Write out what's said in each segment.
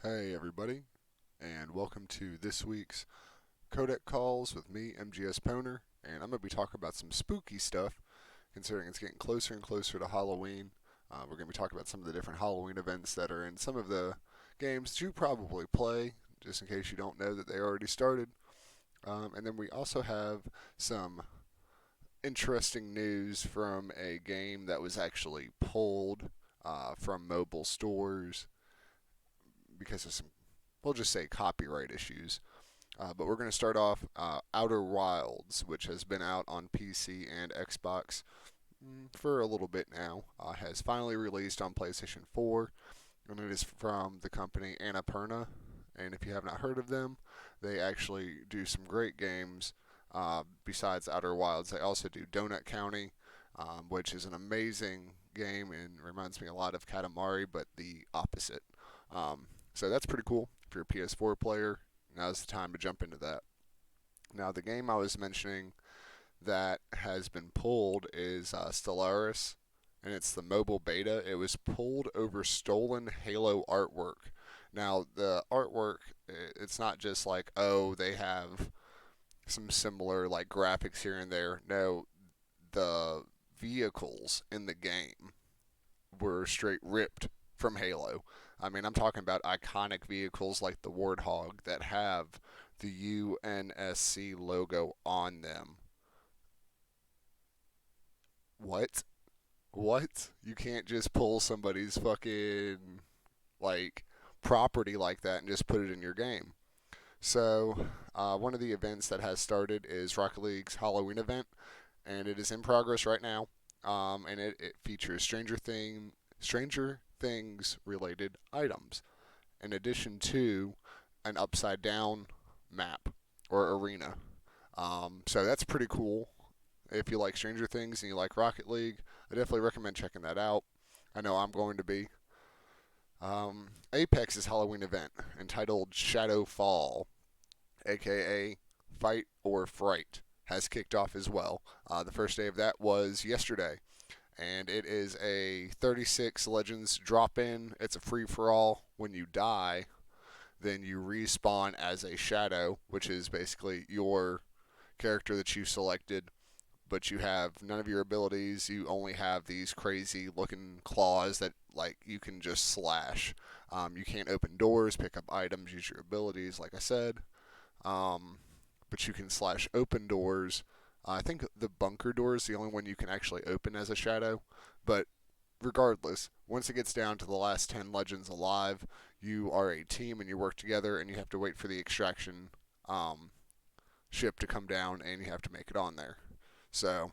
Hey everybody, and welcome to this week's Codec Calls with me, MGS Poner, and I'm going to be talking about some spooky stuff, considering it's getting closer and closer to Halloween. We're going to be talking about some of the different Halloween events that are in some of the games that you probably play, just in case you don't know that they already started. And then we also have some interesting news from a game that was actually pulled from mobile stores because of some, we'll just say, copyright issues. But we're going to start off Outer Wilds, which has been out on PC and Xbox for a little bit now. Has finally released on PlayStation 4, and it is from the company Annapurna. And if you have not heard of them, they actually do some great games. Besides Outer Wilds, they also do Donut County, which is an amazing game and reminds me a lot of Katamari, but the opposite. So that's pretty cool if you're a PS4 player. Now's the time to jump into that. Now, the game I was mentioning that has been pulled is Stellaris, and it's the mobile beta. It was pulled over stolen Halo artwork. Now, the artwork, it's not just like, oh, they have some similar like graphics here and there. No, the vehicles in the game were straight ripped from Halo. I mean, I'm talking about iconic vehicles like the Warthog that have the UNSC logo on them. What? What? You can't just pull somebody's fucking like property like that and just put it in your game. So, one of the events that has started is Rocket League's Halloween event, and it is in progress right now. And it features Stranger Things related items, in addition to an upside down map or arena. So that's pretty cool. If you like Stranger Things and you like Rocket League, I definitely recommend checking that out. I know I'm going to be. Apex's Halloween event, entitled Shadow Fall, aka Fight or Fright, has kicked off as well. The first day of that was yesterday, and it is a 36 Legends drop in. It's a free for all. When you die, then you respawn as a shadow, which is basically your character that you selected, but you have none of your abilities. You only have these crazy looking claws that like you can just slash. You can't open doors, pick up items, use your abilities, like I said. Um, but you can slash open doors. I think the bunker door is the only one you can actually open as a shadow. But regardless, once it gets down to the last 10 legends alive, you are a team and you work together and you have to wait for the extraction ship to come down and you have to make it on there. So,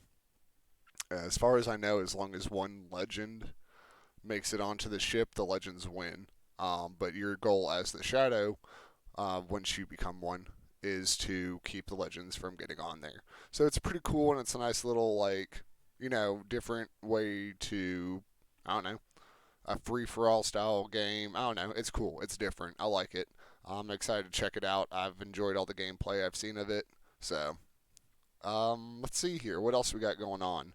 as far as I know, as long as one legend makes it onto the ship, the legends win. But your goal as the shadow, once you become one, is to keep the legends from getting on there. So it's pretty cool and it's a nice little like, different way to, I don't know, a free for all style game. I don't know. It's cool. It's different. I like it. I'm excited to check it out. I've enjoyed all the gameplay I've seen of it. So, let's see here. What else we got going on?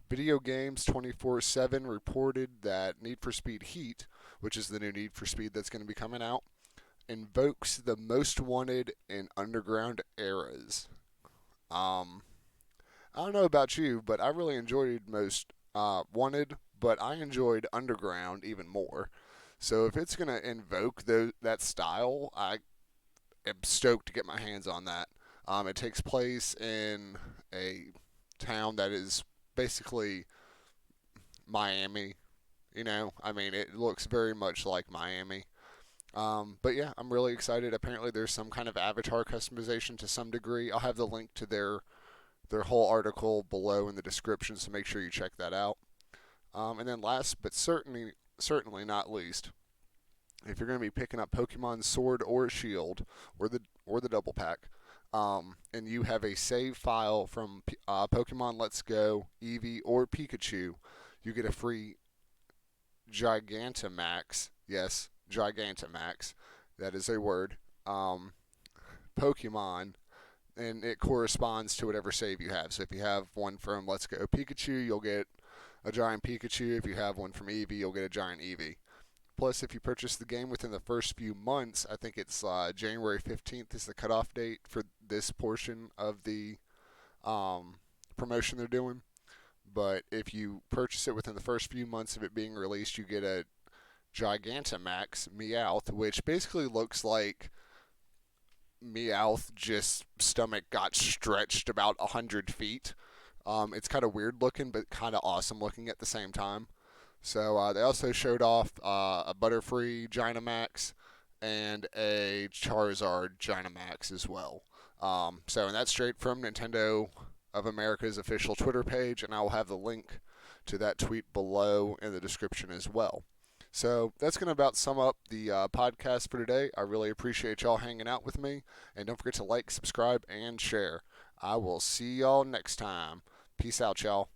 Video Games 24/7 reported that Need for Speed Heat, which is the new Need for Speed that's going to be coming out, invokes the most wanted in underground eras. Um, I don't know about you, but I really enjoyed most wanted, but I enjoyed underground even more. So if it's gonna invoke that style, I am stoked to get my hands on that. It takes place in a town that is basically Miami. I mean, it looks very much like Miami. But yeah, I'm really excited. Apparently, there's some kind of avatar customization to some degree. I'll have the link to their whole article below in the description, so make sure you check that out. And then last but certainly not least, if you're going to be picking up Pokemon Sword or Shield or the double pack, and you have a save file from Pokemon Let's Go, Eevee, or Pikachu, you get a free Gigantamax. Yes, Gigantamax. That is a word. Um, Pokemon, and it corresponds to whatever save you have. So if you have one from Let's Go Pikachu, you'll get a giant Pikachu. If you have one from Eevee, you'll get a giant Eevee. Plus, if you purchase the game within the first few months, I think it's January 15th is the cutoff date for this portion of the promotion they're doing. But if you purchase it within the first few months of it being released, you get a Gigantamax Meowth, which basically looks like Meowth just stomach got stretched about 100 feet. It's kind of weird looking, but kind of awesome looking at the same time. So they also showed off a Butterfree Gigantamax and a Charizard Gigantamax as well. And that's straight from Nintendo of America's official Twitter page, and I will have the link to that tweet below in the description as well. So that's going to about sum up the podcast for today. I really appreciate y'all hanging out with me, and don't forget to like, subscribe, and share. I will see y'all next time. Peace out, y'all.